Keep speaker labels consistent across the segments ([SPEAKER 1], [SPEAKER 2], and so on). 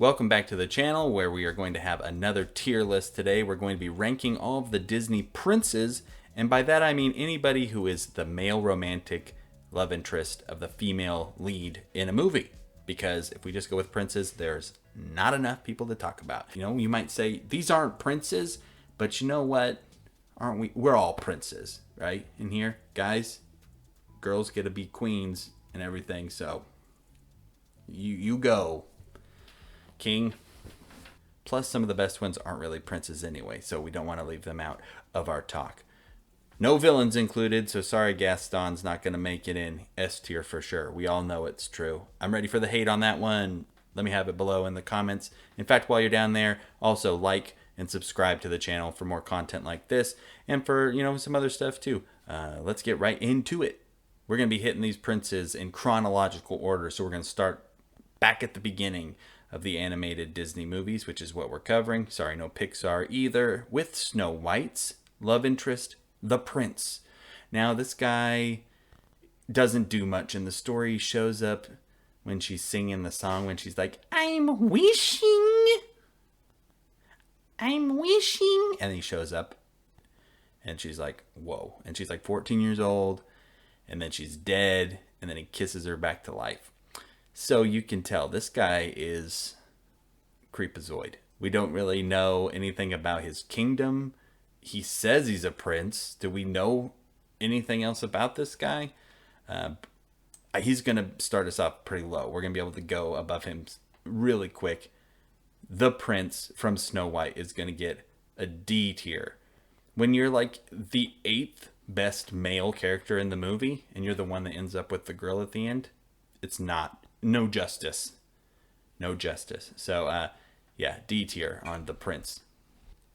[SPEAKER 1] Welcome back to the channel where we are going to have another tier list today. We're going to be ranking all of the Disney princes, and by that I mean anybody who is the male romantic love interest of the female lead in a movie. Because if we just go with princes, there's not enough people to talk about. You know, you might say, these aren't princes, but you know what? Aren't we? We're all princes, right? In here, guys, girls get to be queens and everything, so you go. King. Plus, some of the best ones aren't really princes anyway, so we don't want to leave them out of our talk. No villains included, so sorry Gaston's not going to make it in S tier for sure. We all know it's true. I'm ready for the hate on that one. Let me have it below in the comments. In fact, while you're down there, also like and subscribe to the channel for more content like this and for, some other stuff too. Let's get right into it. We're going to be hitting these princes in chronological order, so we're going to start back at the beginning of the animated Disney movies, which is what we're covering. Sorry, no Pixar either. With Snow White's love interest, the prince. Now, this guy doesn't do much in the story. He shows up when she's singing the song, when she's like, I'm wishing. And he shows up and she's like, whoa. And she's like 14 years old, and then she's dead, and then he kisses her back to life. So you can tell this guy is creepazoid. We don't really know anything about his kingdom. He says he's a prince. Do we know anything else about this guy? He's going to start us off pretty low. We're going to be able to go above him really quick. The prince from Snow White is going to get a D tier. When you're like the 8th best male character in the movie and you're the one that ends up with the girl at the end, it's not. No justice. No justice. So, D tier on the prince.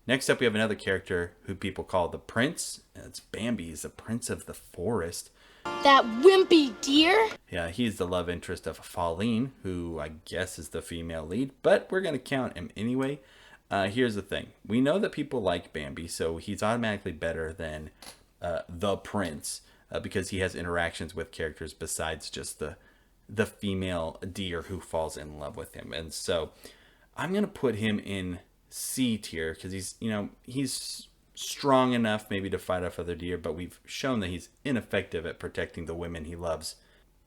[SPEAKER 1] Next up, we have another character who people call the prince. It's Bambi. He's the prince of the forest.
[SPEAKER 2] That wimpy deer?
[SPEAKER 1] Yeah, he's the love interest of Pauline, who I guess is the female lead, but we're going to count him anyway. Here's the thing. We know that people like Bambi, so he's automatically better than the prince because he has interactions with characters besides just the female deer who falls in love with him. And so I'm going to put him in C tier because he's strong enough maybe to fight off other deer, but we've shown that he's ineffective at protecting the women he loves.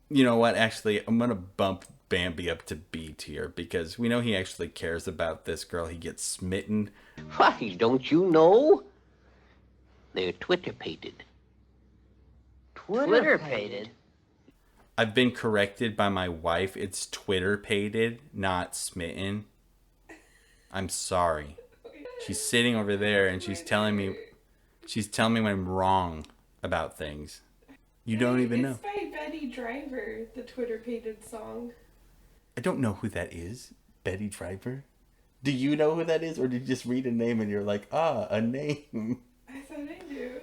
[SPEAKER 1] You know what? Actually, I'm going to bump Bambi up to B tier because we know he actually cares about this girl. He gets smitten.
[SPEAKER 3] Why, don't you know? They're Twitter-pated.
[SPEAKER 4] Twitter-pated?
[SPEAKER 1] I've been corrected by my wife. It's Twitter-pated, not smitten. I'm sorry. She's sitting over there and she's telling me when I'm wrong about things. You don't even know.
[SPEAKER 5] It's by Betty Driver, the Twitter-pated song.
[SPEAKER 1] I don't know who that is. Betty Driver? Do you know who that is? Or did you just read a name and you're like, a name?
[SPEAKER 5] I thought I knew.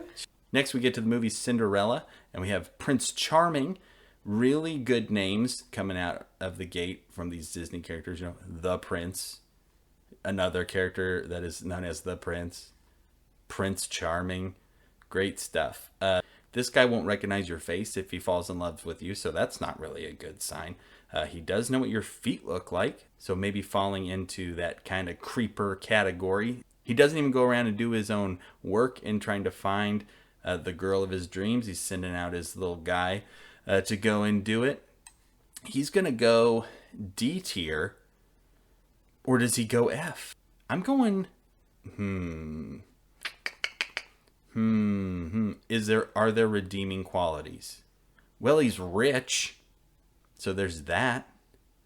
[SPEAKER 1] Next we get to the movie Cinderella, and we have Prince Charming. Really good names coming out of the gate from these Disney characters. The Prince. Another character that is known as the Prince. Prince Charming. Great stuff. This guy won't recognize your face if he falls in love with you, so that's not really a good sign. He does know what your feet look like, so maybe falling into that kind of creeper category. He doesn't even go around and do his own work in trying to find the girl of his dreams. He's sending out his little guy to go and do it. He's going to go D tier. Or does he go F? I'm going, Are there redeeming qualities? Well, he's rich. So there's that.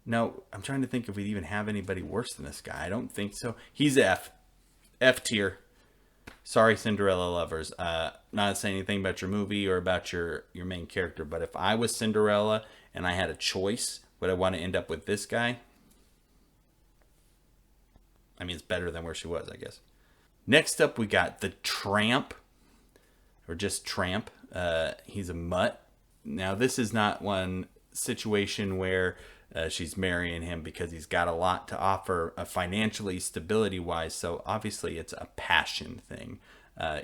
[SPEAKER 1] No, I'm trying to think if we even have anybody worse than this guy. I don't think so. He's F. F tier. Sorry, Cinderella lovers. Not saying anything about your movie or about your main character, but if I was Cinderella and I had a choice, would I want to end up with this guy? I mean, it's better than where she was, I guess. Next up, we got the Tramp, or just Tramp. He's a mutt. Now, this is not one situation where she's marrying him because he's got a lot to offer financially, stability-wise, so obviously it's a passion thing.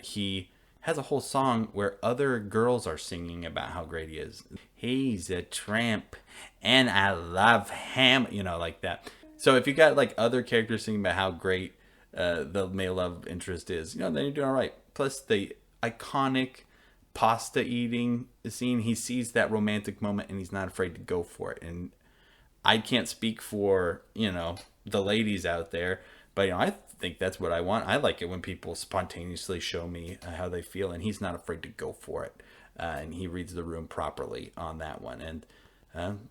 [SPEAKER 1] He has a whole song where other girls are singing about how great he is. He's a tramp, and I love him, like that. So if you got like other characters singing about how great the male love interest is, then you're doing all right. Plus the iconic pasta eating scene, he sees that romantic moment and he's not afraid to go for it. And I can't speak for, the ladies out there, but I think that's what I want. I like it when people spontaneously show me how they feel, and he's not afraid to go for it. And he reads the room properly on that one. And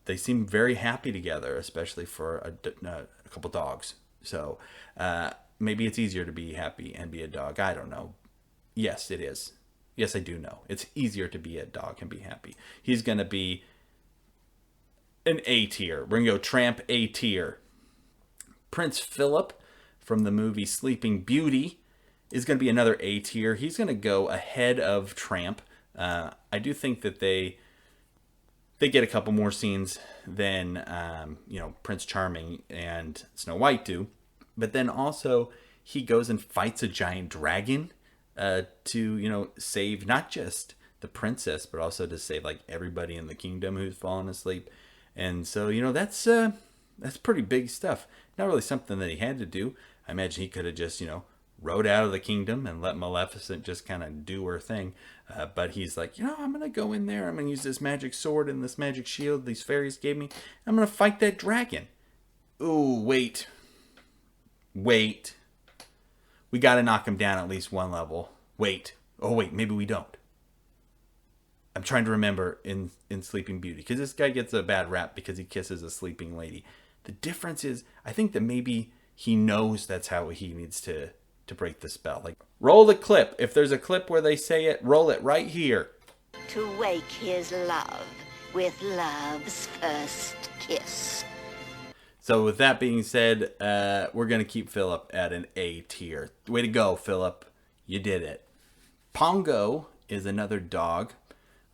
[SPEAKER 1] they seem very happy together, especially for a couple dogs. So maybe it's easier to be happy and be a dog. I don't know. Yes, it is. Yes, I do know. It's easier to be a dog and be happy. He's going to be an A tier. We're going to go Tramp A tier. Prince Phillip from the movie Sleeping Beauty is going to be another A tier. He's going to go ahead of Tramp. I do think that they get a couple more scenes than Prince Charming and Snow White do. But then also he goes and fights a giant dragon to save not just the princess, but also to save like everybody in the kingdom who's fallen asleep. And so that's pretty big stuff. Not really something that he had to do. I imagine he could have just rode out of the kingdom and let Maleficent just kind of do her thing. But he's like, I'm going to go in there. I'm going to use this magic sword and this magic shield these fairies gave me. I'm going to fight that dragon. Ooh, wait. We got to knock him down at least one level. Wait. Oh, wait. Maybe we don't. I'm trying to remember in Sleeping Beauty. Because this guy gets a bad rap because he kisses a sleeping lady. The difference is, I think that maybe he knows that's how he needs to break the spell. Like, roll the clip. If there's a clip where they say it, roll it right here.
[SPEAKER 4] To wake his love with love's first kiss.
[SPEAKER 1] So with that being said, we're going to keep Phillip at an A tier. Way to go, Phillip. You did it. Pongo is another dog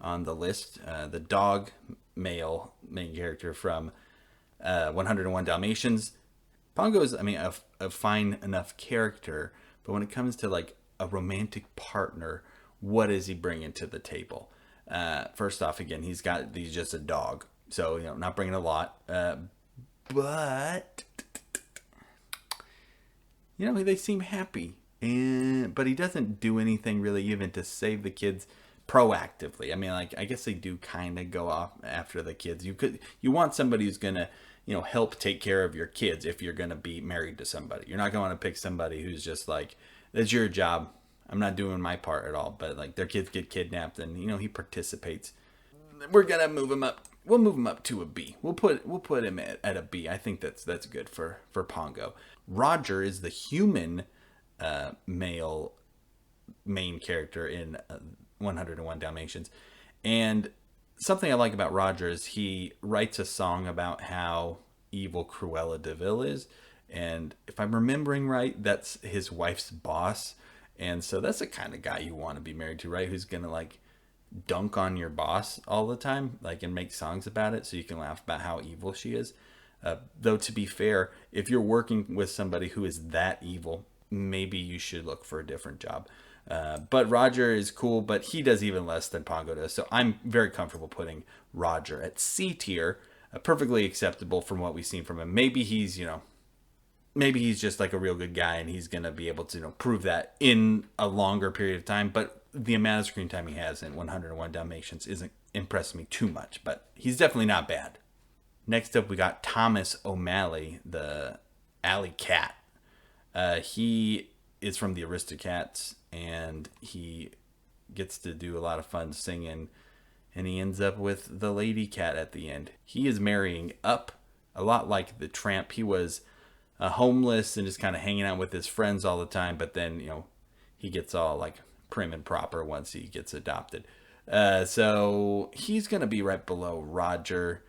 [SPEAKER 1] on the list. The dog male main character from 101 Dalmatians. Pongo is, a fine enough character, but when it comes to like a romantic partner, what is he bringing to the table? First off, again, he's just a dog, so not bringing a lot. But they seem happy, but he doesn't do anything really even to save the kids proactively. I guess they do kind of go off after the kids. You want somebody who's gonna help take care of your kids if you're gonna be married to somebody. You're not going to pick somebody who's just like, that's your job, I'm not doing my part at all. But like their kids get kidnapped and he participates. We're gonna move him up. We'll move him up to a B. We'll put him at a B. I think that's good for Pongo. Roger is the human male main character in 101 Dalmatians, and something I like about Roger is he writes a song about how evil Cruella de Vil is, and if I'm remembering right, that's his wife's boss, and so that's the kind of guy you want to be married to, right? Who's gonna like dunk on your boss all the time, like, and make songs about it so you can laugh about how evil she is. Though to be fair, if you're working with somebody who is that evil, maybe you should look for a different job. But Roger is cool, but he does even less than Pongo does. So I'm very comfortable putting Roger at C tier, perfectly acceptable from what we've seen from him. Maybe he's just like a real good guy and he's going to be able to, prove that in a longer period of time. But the amount of screen time he has in 101 Dalmatians isn't impressed me too much, but he's definitely not bad. Next up, we got Thomas O'Malley, the alley cat. He is from the Aristocats, and he gets to do a lot of fun singing, and he ends up with the lady cat at the end. He is marrying up, a lot like the Tramp. He was homeless and just kind of hanging out with his friends all the time, but then, he gets all like prim and proper once he gets adopted. So he's going to be right below Roger.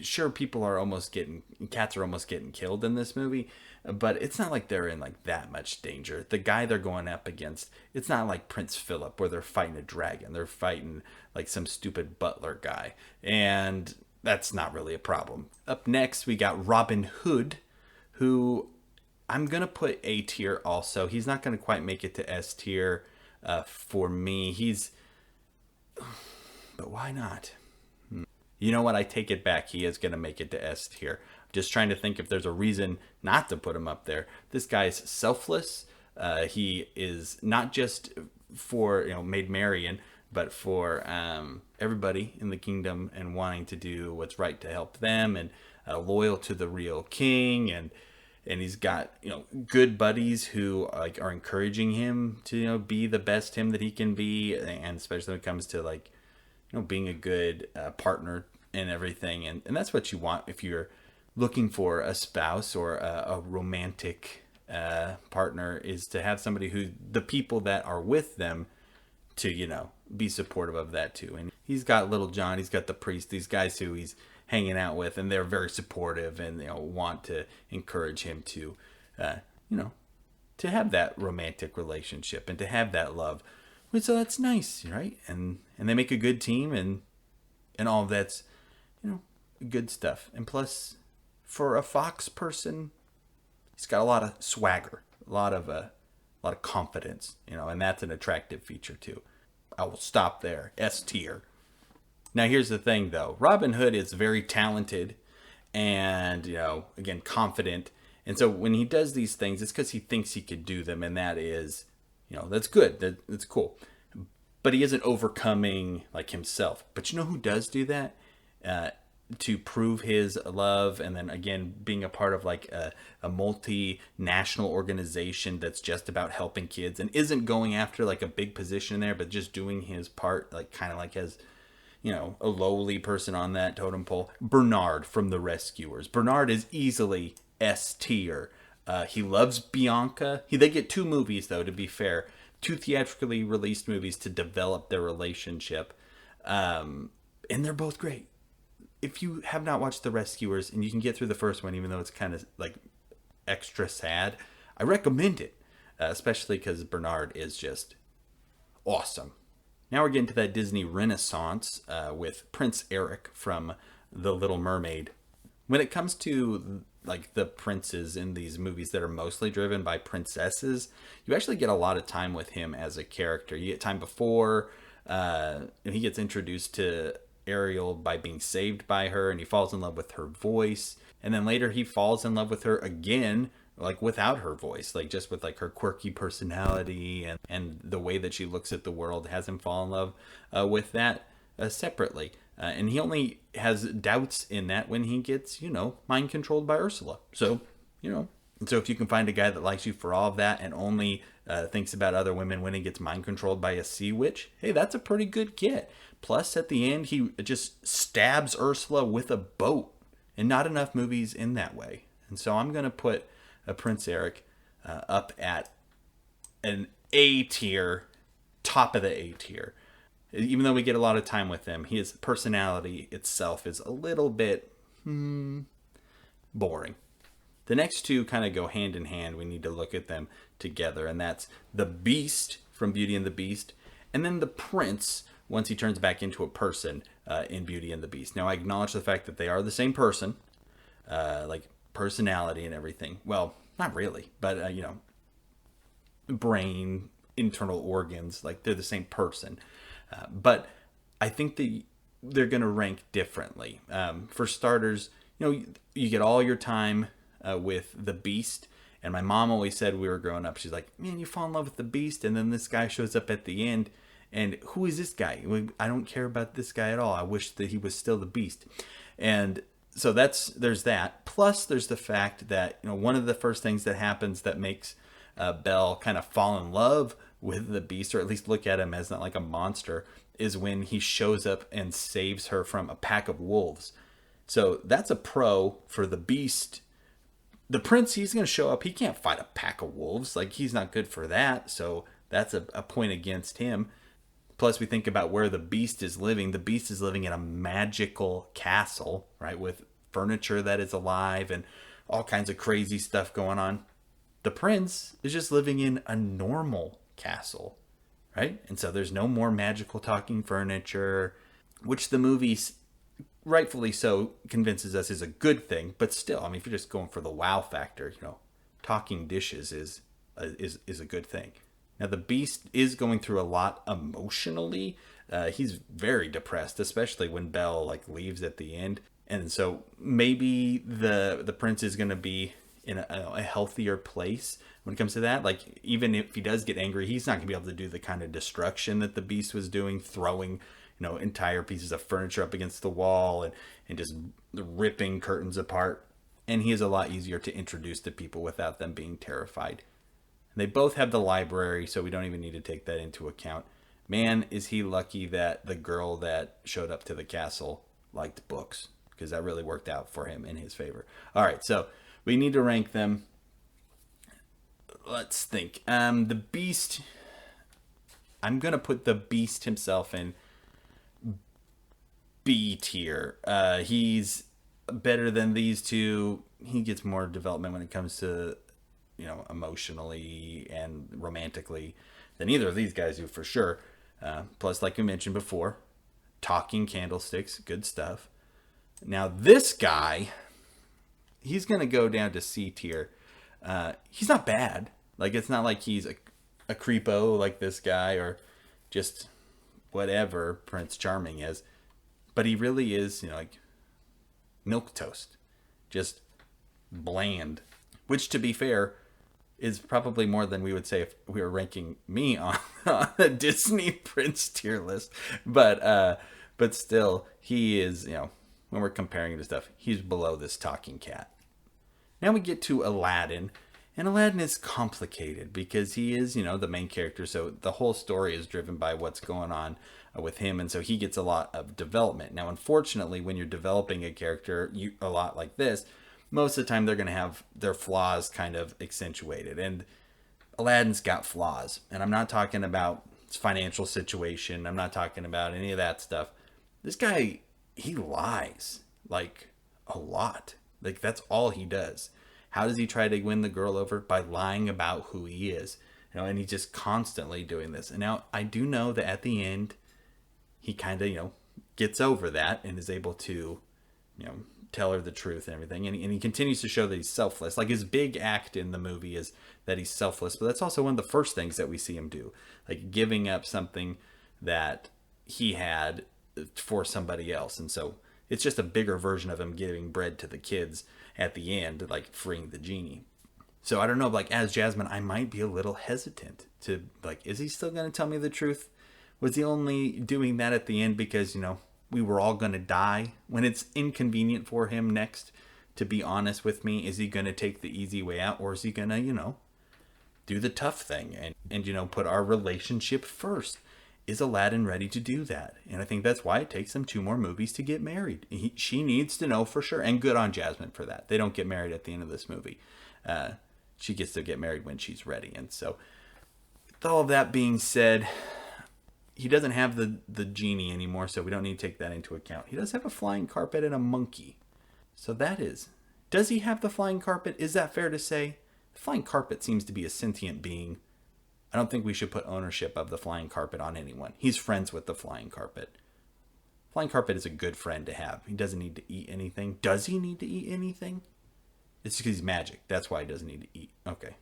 [SPEAKER 1] Sure, cats are almost getting killed in this movie, but it's not like they're in like that much danger. The guy they're going up against, it's not like Prince Philip where they're fighting a dragon. They're fighting like some stupid butler guy, and that's not really a problem. Up next, we got Robin Hood, who I'm going to put A tier also. He's not going to quite make it to S tier for me. But why not? You know what? I take it back. He is going to make it to S tier. Just trying to think if there's a reason not to put him up there. This guy's selfless. He is not just for, Maid Marian, but for everybody in the kingdom, and wanting to do what's right to help them, and loyal to the real king, and he's got good buddies who are encouraging him to be the best him that he can be, and especially when it comes to being a good partner and everything, and that's what you want if you're looking for a spouse or a romantic partner, is to have somebody who the people that are with them to be supportive of that too. And he's got Little John, he's got the priest, these guys who he's hanging out with, and they're very supportive, and want to encourage him to to have that romantic relationship and to have that love. So that's nice, right? And they make a good team, and all of that's good stuff. And plus, for a fox person, he's got a lot of swagger, a lot of confidence, and that's an attractive feature too. I will stop there. S tier. Now here's the thing though. Robin Hood is very talented and, again, confident. And so when he does these things, it's because he thinks he could do them. And that is, that's good. That's cool. But he isn't overcoming himself. But you know who does do that? To prove his love, and then again being a part of a multinational organization that's just about helping kids, and isn't going after a big position there, but just doing his part, kind of as a lowly person on that totem pole. Bernard from The Rescuers. Bernard is easily S tier. He loves Bianca. They get 2 movies though, to be fair, 2 theatrically released movies to develop their relationship, and they're both great. If you have not watched The Rescuers, and you can get through the first one, even though it's kind of extra sad, I recommend it, especially because Bernard is just awesome. Now we're getting to that Disney Renaissance with Prince Eric from The Little Mermaid. When it comes to the princes in these movies that are mostly driven by princesses, you actually get a lot of time with him as a character. You get time before, and he gets introduced to Ariel by being saved by her, and he falls in love with her voice, and then later he falls in love with her again, without her voice, just with her quirky personality and the way that she looks at the world, has him fall in love with that separately, and he only has doubts in that when he gets mind controlled by Ursula. So and so if you can find a guy that likes you for all of that, and only thinks about other women when he gets mind controlled by a sea witch, hey, that's a pretty good get. Plus, at the end, he just stabs Ursula with a boat. And not enough movies in that way. And so I'm going to put Prince Eric up at an A tier, top of the A tier. Even though we get a lot of time with him, his personality itself is a little bit boring. The next 2 kind of go hand in hand. We need to look at them together. And that's the Beast from Beauty and the Beast. And then the Prince, once he turns back into a person in Beauty and the Beast. Now, I acknowledge the fact that they are the same person, personality and everything. Well, not really, but, brain, internal organs, they're the same person. But I think they're going to rank differently. For starters, you get all your time with the Beast. And my mom always said, we were growing up, she's like, man, you fall in love with the Beast, and then this guy shows up at the end. And who is this guy? I don't care about this guy at all. I wish that he was still the Beast. And so there's that. Plus, there's the fact that one of the first things that happens that makes Belle kind of fall in love with the Beast, or at least look at him as not like a monster, is when he shows up and saves her from a pack of wolves. So that's a pro for the Beast. The Prince, he's going to show up. He can't fight a pack of wolves. He's not good for that. So that's a point against him. Plus, we think about where the Beast is living. The Beast is living in a magical castle, right? With furniture that is alive and all kinds of crazy stuff going on. The Prince is just living in a normal castle, right? And so there's no more magical talking furniture, which the movie, rightfully so, convinces us is a good thing. But still, if you're just going for the wow factor, talking dishes is a good thing. Now, the Beast is going through a lot emotionally he's very depressed, especially when Belle like leaves at the end. And so maybe the prince is going to be in a healthier place when it comes to that. Like, even if he does get angry, he's not going to be able to do the kind of destruction that the beast was doing, throwing, entire pieces of furniture up against the wall and just ripping curtains apart. And he is a lot easier to introduce to people without them being terrified. And they both have the library, so we don't even need to take that into account. Man, is he lucky that the girl that showed up to the castle liked books, because that really worked out for him in his favor. All right, so we need to rank them. Let's think. The Beast, I'm going to put the Beast himself in B tier. He's better than these two. He gets more development when it comes to, emotionally and romantically than either of these guys do, for sure. Plus, like we mentioned before, talking candlesticks, good stuff. Now, this guy, he's going to go down to C tier. He's not bad. Like, it's not like he's a creepo like this guy, or just whatever Prince Charming is. But he really is, like milk toast. Just bland. Which, to be fair, is probably more than we would say if we were ranking me on a Disney Prince tier list. But still, he is, when we're comparing to stuff, he's below this talking cat. Now we get to Aladdin. And Aladdin is complicated because he is, the main character. So the whole story is driven by what's going on with him. And so he gets a lot of development. Now, unfortunately, when you're developing a character a lot like this, most of the time they're going to have their flaws kind of accentuated. And Aladdin's got flaws. And I'm not talking about his financial situation. I'm not talking about any of that stuff. This guy, he lies like a lot. Like, that's all he does. How does he try to win the girl over? By lying about who he is. And he's just constantly doing this. And now I do know that at the end, he kind of, gets over that and is able to, tell her the truth and everything. And he continues to show that he's selfless. Like, his big act in the movie is that he's selfless. But that's also one of the first things that we see him do. Like, giving up something that he had for somebody else. And so it's just a bigger version of him giving bread to the kids at the end, like freeing the genie. So I don't know, like, as Jasmine, I might be a little hesitant to, like, is he still going to tell me the truth? Was he only doing that at the end because, we were all going to die? When it's inconvenient for him next to be honest with me, is he going to take the easy way out? Or is he going to, do the tough thing and put our relationship first? Is Aladdin ready to do that? And I think that's why it takes them 2 more movies to get married. She needs to know for sure. And good on Jasmine for that. They don't get married at the end of this movie. She gets to get married when she's ready. And so, with all of that being said, he doesn't have the genie anymore, so we don't need to take that into account. He does have a flying carpet and a monkey. So that is. Does he have the flying carpet? Is that fair to say? The flying carpet seems to be a sentient being. I don't think we should put ownership of the flying carpet on anyone. He's friends with the flying carpet. Flying carpet is a good friend to have. He doesn't need to eat anything. Does he need to eat anything? It's because he's magic. That's why he doesn't need to eat. Okay.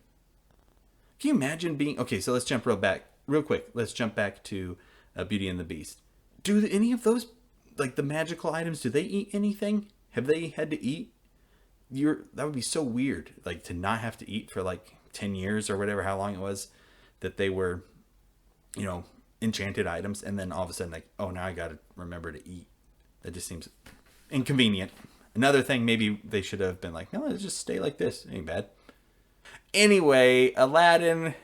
[SPEAKER 1] Can you imagine being... Okay, so let's jump real quick. Let's jump back to Beauty and the Beast. Do any of those, like the magical items, do they eat anything? Have they had to eat? That would be so weird, like, to not have to eat for like 10 years or whatever, how long it was that they were, enchanted items, and then all of a sudden, like, oh, now I got to remember to eat. That just seems inconvenient. Another thing, maybe they should have been like, no, let's just stay like this. Ain't bad. Anyway, Aladdin,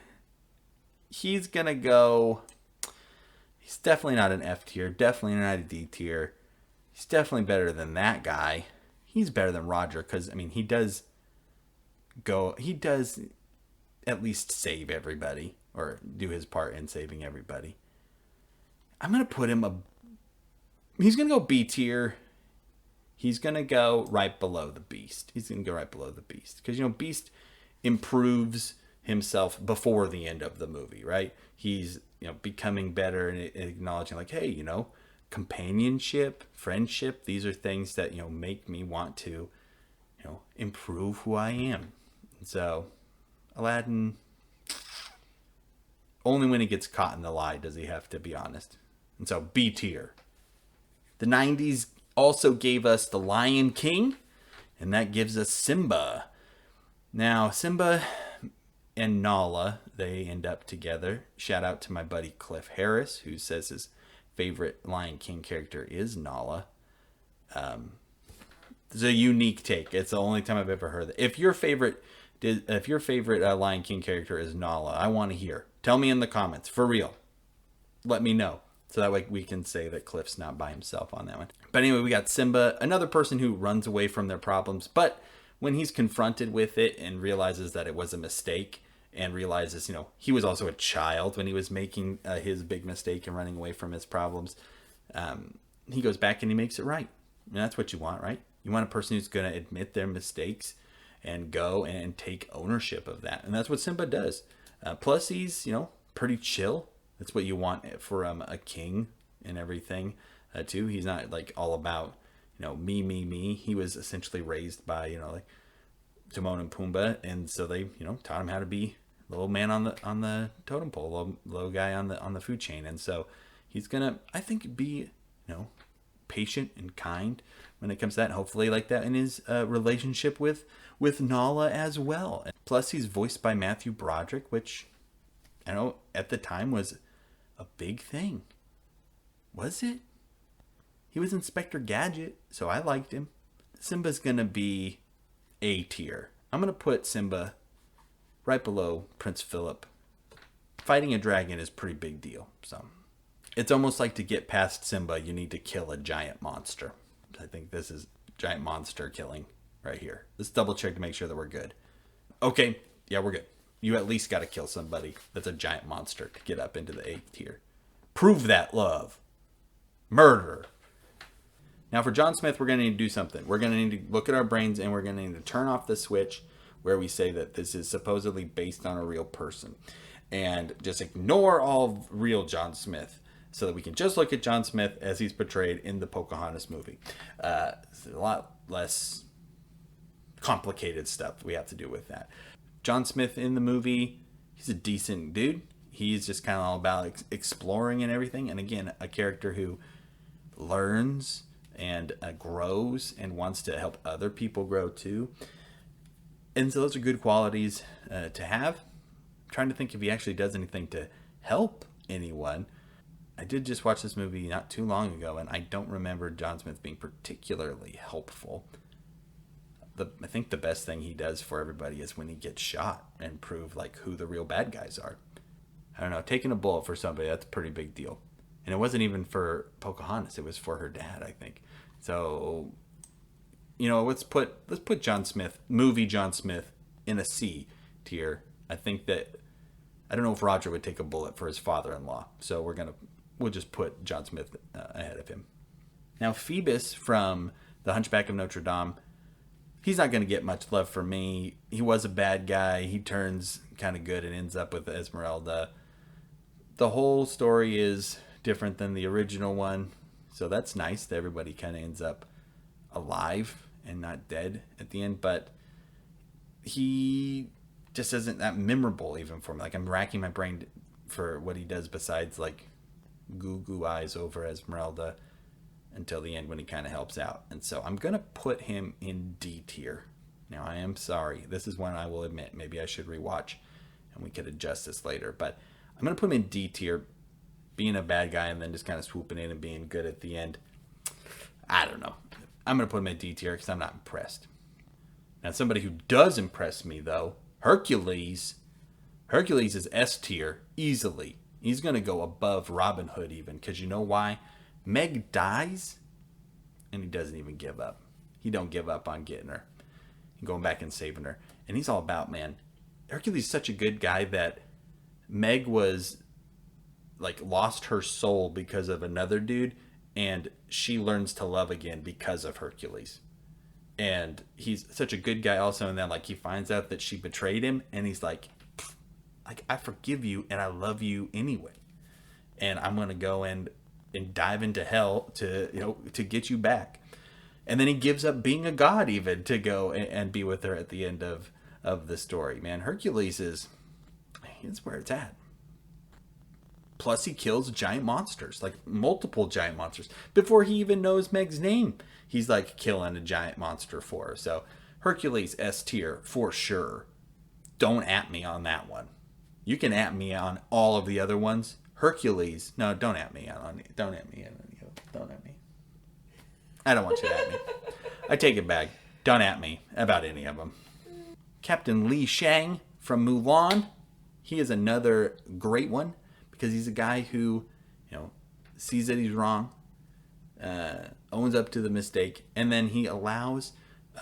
[SPEAKER 1] he's going to go... He's definitely not an F tier. Definitely not a D tier. He's definitely better than that guy. He's better than Roger because, he does at least save everybody or do his part in saving everybody. I'm going to put him he's going to go B tier. He's going to go right below the Beast. He's going to go right below the Beast because, Beast improves himself before the end of the movie, right? He's, becoming better and acknowledging like, hey, companionship, friendship, these are things that, make me want to, improve who I am. So Aladdin, only when he gets caught in the lie does he have to be honest. And so B tier. The 90s also gave us The Lion King, and that gives us Simba. Now, Simba and Nala, they end up together. Shout out to my buddy Cliff Harris, who says his favorite Lion King character is Nala. It's a unique take. It's the only time I've ever heard that. If your favorite Lion King character is Nala, I want to hear. Tell me in the comments, for real. Let me know. So that way we can say that Cliff's not by himself on that one. But anyway, we got Simba, another person who runs away from their problems. But when he's confronted with it and realizes that it was a mistake and realizes, he was also a child when he was making his big mistake and running away from his problems, he goes back and he makes it right. And that's what you want, right? You want a person who's going to admit their mistakes and go and take ownership of that. And that's what Simba does. Plus, he's, pretty chill. That's what you want for a king and everything, too. He's not like all about, me. He was essentially raised by, like Timon and Pumbaa, and so they, taught him how to be the little man on the totem pole, low guy on the food chain. And so he's gonna, I think, be, patient and kind when it comes to that. And hopefully like that in his relationship with Nala as well. Plus, he's voiced by Matthew Broderick, which I know at the time was a big thing. Was it? He was Inspector Gadget, so I liked him. Simba's gonna be A tier. I'm gonna put Simba right below Prince Phillip. Fighting a dragon is a pretty big deal, so it's almost like to get past Simba, you need to kill a giant monster. I think this is giant monster killing right here. Let's double check to make sure that we're good. Okay, yeah, we're good. You at least got to kill somebody that's a giant monster to get up into the A tier. Prove that love. Murder. Now for John Smith, we're going to need to do something. We're going to need to look at our brains and we're going to need to turn off the switch where we say that this is supposedly based on a real person. And just ignore all real John Smith so that we can just look at John Smith as he's portrayed in the Pocahontas movie. It's a lot less complicated stuff we have to do with that. John Smith in the movie, he's a decent dude. He's just kind of all about exploring and everything. And again, a character who learns and grows and wants to help other people grow too. And so those are good qualities to have. I'm trying to think if he actually does anything to help anyone. I did just watch this movie not too long ago, and I don't remember John Smith being particularly helpful. I think the best thing he does for everybody is when he gets shot and prove like who the real bad guys are. I don't know, taking a bullet for somebody, that's a pretty big deal. And it wasn't even for Pocahontas, it was for her dad, I think. So, let's put John Smith, movie John Smith, in a C tier. I think that, I don't know if Roger would take a bullet for his father-in-law. So we'll just put John Smith ahead of him. Now, Phoebus from The Hunchback of Notre Dame, he's not going to get much love from me. He was a bad guy. He turns kind of good and ends up with Esmeralda. The whole story is different than the original one. So that's nice that everybody kind of ends up alive and not dead at the end. But he just isn't that memorable even for me. Like, I'm racking my brain for what he does besides like goo eyes over Esmeralda until the end when he kind of helps out. And so I'm going to put him in D tier. Now, I am sorry. This is one I will admit. Maybe I should rewatch and we could adjust this later. But I'm going to put him in D tier, being a bad guy and then just kind of swooping in and being good at the end. I don't know. I'm going to put him in D tier because I'm not impressed. Now, somebody who does impress me, though, Hercules. Hercules is S tier easily. He's going to go above Robin Hood even, because you know why? Meg dies, and he doesn't even give up. He don't give up on getting her and going back and saving her. And he's all about, man, Hercules is such a good guy that Meg was, like, lost her soul because of another dude, and she learns to love again because of Hercules. And he's such a good guy also, and then, like, he finds out that she betrayed him, and he's like, I forgive you and I love you anyway. And I'm going to go and dive into hell to get you back. And then he gives up being a god even to go and be with her at the end of the story. Man, Hercules is where it's at. Plus, he kills giant monsters, like multiple giant monsters. Before he even knows Meg's name, he's like killing a giant monster for her. So, Hercules S tier for sure. Don't at me on that one. You can at me on all of the other ones. Hercules, no, don't at me on. Don't at me. Don't at me. I don't want you to at me. I take it back. Don't at me about any of them. Captain Li Shang from Mulan. He is another great one because he's a guy who, sees that he's wrong, owns up to the mistake, and then he allows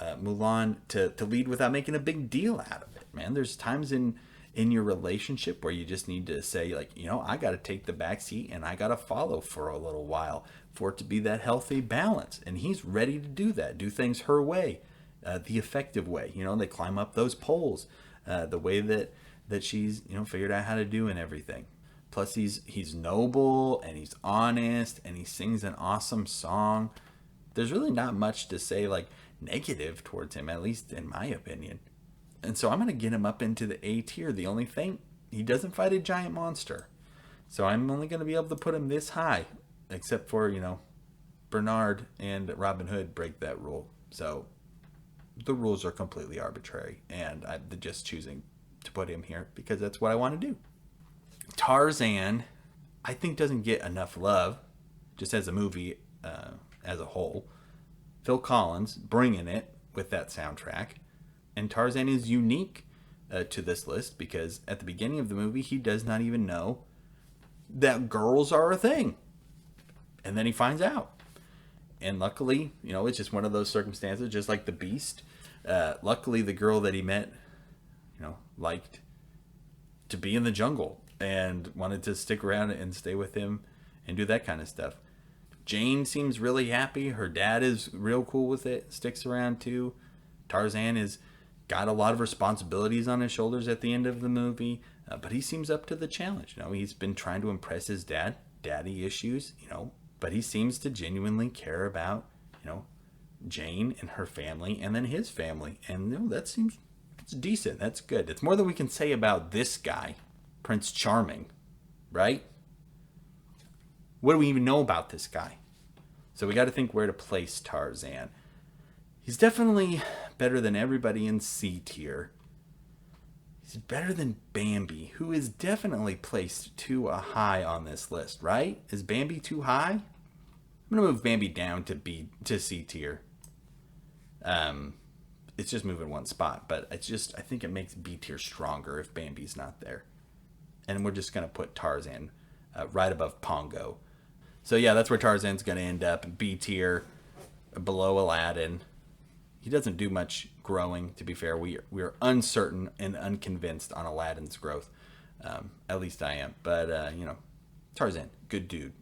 [SPEAKER 1] Mulan to lead without making a big deal out of it. Man, there's times in your relationship where you just need to say, like, I got to take the back seat and I got to follow for a little while for it to be that healthy balance. And he's ready to do that, do things her way, the effective way. They climb up those poles, the way that she's, figured out how to do and everything. Plus, he's noble and he's honest and he sings an awesome song. There's really not much to say, like, negative towards him, at least in my opinion. And so I'm going to get him up into the A tier. The only thing, he doesn't fight a giant monster. So I'm only going to be able to put him this high, except for, Bernard and Robin Hood break that rule. So the rules are completely arbitrary, and I'm just choosing to put him here because that's what I want to do. Tarzan, I think, doesn't get enough love, just as a movie as a whole. Phil Collins bringing it with that soundtrack. And Tarzan is unique to this list because at the beginning of the movie, he does not even know that girls are a thing. And then he finds out. And luckily, it's just one of those circumstances, just like the Beast. Luckily, the girl that he met, liked to be in the jungle and wanted to stick around and stay with him and do that kind of stuff. Jane seems really happy. Her dad is real cool with it, sticks around too. Tarzan is got a lot of responsibilities on his shoulders at the end of the movie, but he seems up to the challenge. He's been trying to impress his daddy issues, but he seems to genuinely care about, Jane and her family and then his family. And that seems, it's decent. That's good. It's more than we can say about this guy, Prince Charming, right? What do we even know about this guy? So we got to think where to place Tarzan. He's definitely better than everybody in C tier. He's better than Bambi, who is definitely placed too high on this list, right? Is Bambi too high? I'm going to move Bambi down to C tier. It's just moving one spot, but I think it makes B tier stronger if Bambi's not there. And we're just going to put Tarzan right above Pongo. So yeah, that's where Tarzan's going to end up, B tier, below Aladdin. He doesn't do much growing, to be fair. We're uncertain and unconvinced on Aladdin's growth. At least I am. But, Tarzan, good dude.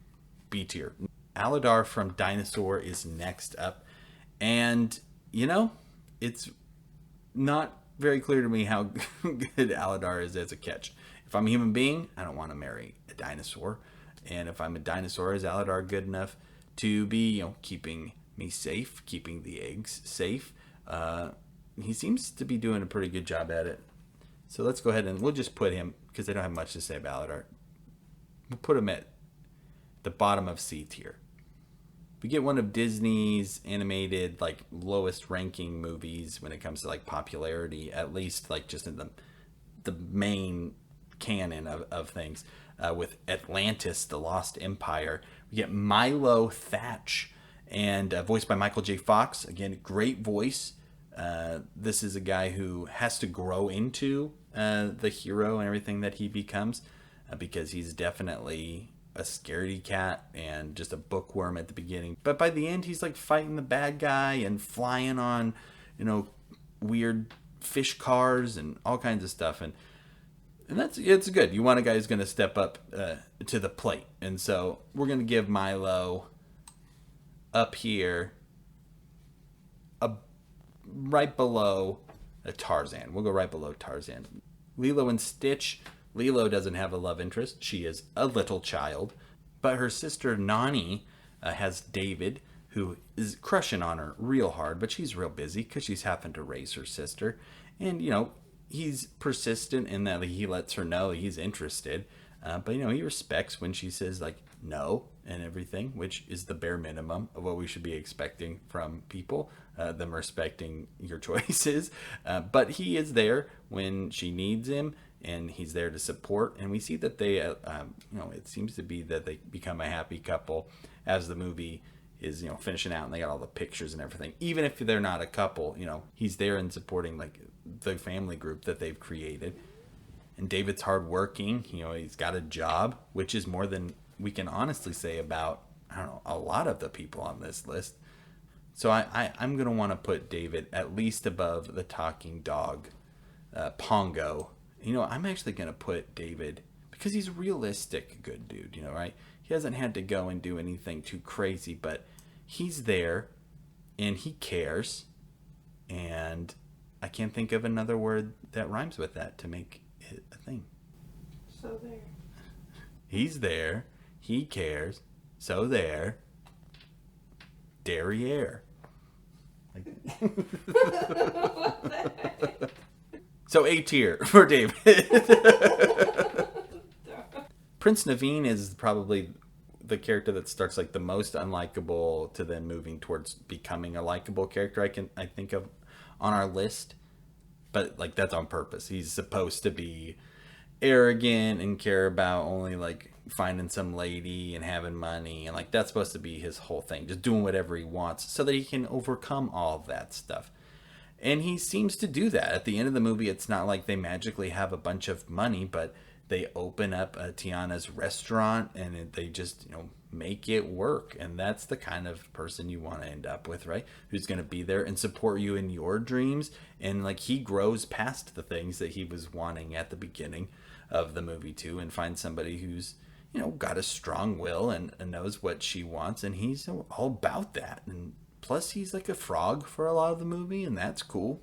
[SPEAKER 1] B tier. Aladar from Dinosaur is next up. And, it's not very clear to me how good Aladar is as a catch. If I'm a human being, I don't want to marry a dinosaur. And if I'm a dinosaur, is Aladar good enough to be, keeping me safe, keeping the eggs safe? He seems to be doing a pretty good job at it. So let's go ahead and we'll just put him, because I don't have much to say about Aladar. We'll put him at the bottom of C tier. We get one of Disney's animated, lowest ranking movies when it comes to, popularity, at least, just in the main canon of things. With Atlantis, The Lost Empire. We get Milo Thatch, and voiced by Michael J. Fox. Again, great voice. This is a guy who has to grow into the hero and everything that he becomes, because he's definitely a scaredy cat and just a bookworm at the beginning. But by the end, he's fighting the bad guy and flying on, weird fish cars and all kinds of stuff. And it's good. You want a guy who's going to step up to the plate. And so we're going to give Milo up here, right below Tarzan. We'll go right below Tarzan. Lilo and Stitch. Lilo doesn't have a love interest. She is a little child. But her sister Nani has David, who is crushing on her real hard. But she's real busy because she's having to raise her sister. And, he's persistent in that he lets her know he's interested. But, he respects when she says, like, no and everything, which is the bare minimum of what we should be expecting from people, them respecting your choices. But he is there when she needs him, and he's there to support. And we see that they, it seems to be that they become a happy couple as the movie is, finishing out, and they got all the pictures and everything. Even if they're not a couple, he's there and supporting, like, the family group that they've created. And David's hardworking. He's got a job, which is more than we can honestly say about, a lot of the people on this list. So I'm going to want to put David at least above the talking dog, Pongo. I'm actually going to put David, because he's a realistic good dude, right? He hasn't had to go and do anything too crazy, but he's there and he cares. And I can't think of another word that rhymes with that to make it a thing.
[SPEAKER 5] So there.
[SPEAKER 1] He's there. He cares. So there. Derriere. So A tier for David. Prince Naveen is probably the character that starts like the most unlikable to then moving towards becoming a likable character I think of on our list. But like that's on purpose. He's supposed to be arrogant and care about only like finding some lady and having money, and like that's supposed to be his whole thing, just doing whatever he wants so that he can overcome all of that stuff. And he seems to do that. At the end of the movie, it's not like they magically have a bunch of money, but they open up Tiana's restaurant and they just, make it work. And that's the kind of person you want to end up with, right? Who's going to be there and support you in your dreams. And like he grows past the things that he was wanting at the beginning of the movie too, and finds somebody who's, got a strong will and knows what she wants. And he's all about that. And plus he's like a frog for a lot of the movie, and that's cool.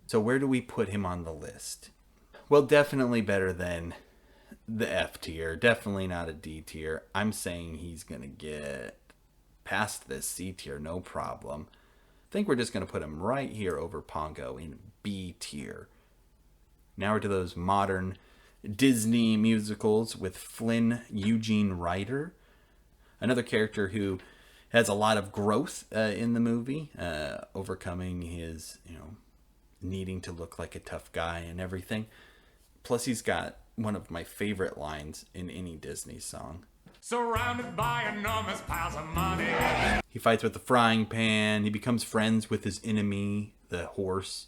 [SPEAKER 1] So where do we put him on the list? Well, definitely better than the F tier. Definitely not a D tier. I'm saying he's going to get past this C tier, no problem. I think we're just going to put him right here over Pongo in B tier. Now we're to those modern Disney musicals with Flynn Rider. Another character who has a lot of growth in the movie, overcoming his, needing to look like a tough guy and everything. Plus, he's got one of my favorite lines in any Disney song. Surrounded by enormous piles of money. He fights with the frying pan. He becomes friends with his enemy, the horse.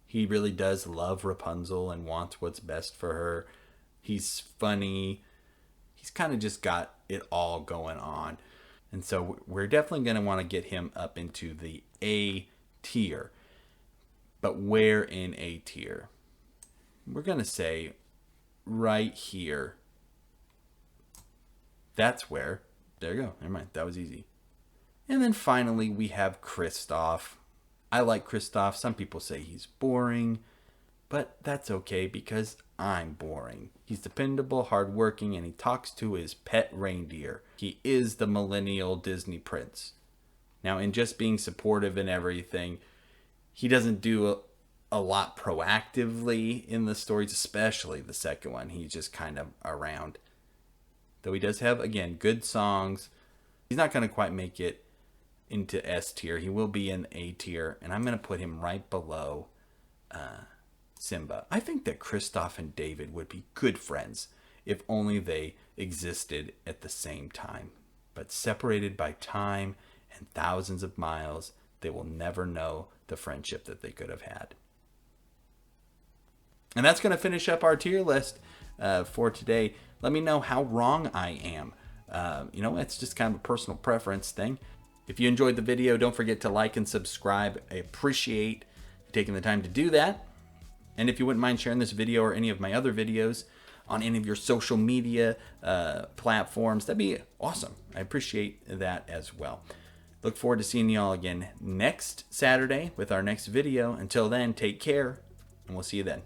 [SPEAKER 1] He really does love Rapunzel and wants what's best for her. He's funny. He's kind of just got it all going on. And so we're definitely going to want to get him up into the A tier. But where in A tier? We're going to say right here. That's where. There you go. Never mind. That was easy. And then finally we have Kristoff. I like Kristoff. Some people say he's boring, but that's okay because I'm boring. He's dependable, hardworking, and he talks to his pet reindeer. He is the millennial Disney prince. Now, in just being supportive and everything, he doesn't do a lot proactively in the stories, especially the second one. He's just kind of around. Though he does have, again, good songs. He's not going to quite make it into S tier. He will be in A tier, and I'm going to put him right below Simba. I think that Kristoff and David would be good friends if only they existed at the same time. But separated by time and thousands of miles, they will never know the friendship that they could have had. And that's going to finish up our tier list for today. Let me know how wrong I am. It's just kind of a personal preference thing. If you enjoyed the video, don't forget to like and subscribe. I appreciate you taking the time to do that. And if you wouldn't mind sharing this video or any of my other videos on any of your social media platforms, that'd be awesome. I appreciate that as well. Look forward to seeing you all again next Saturday with our next video. Until then, take care, and we'll see you then.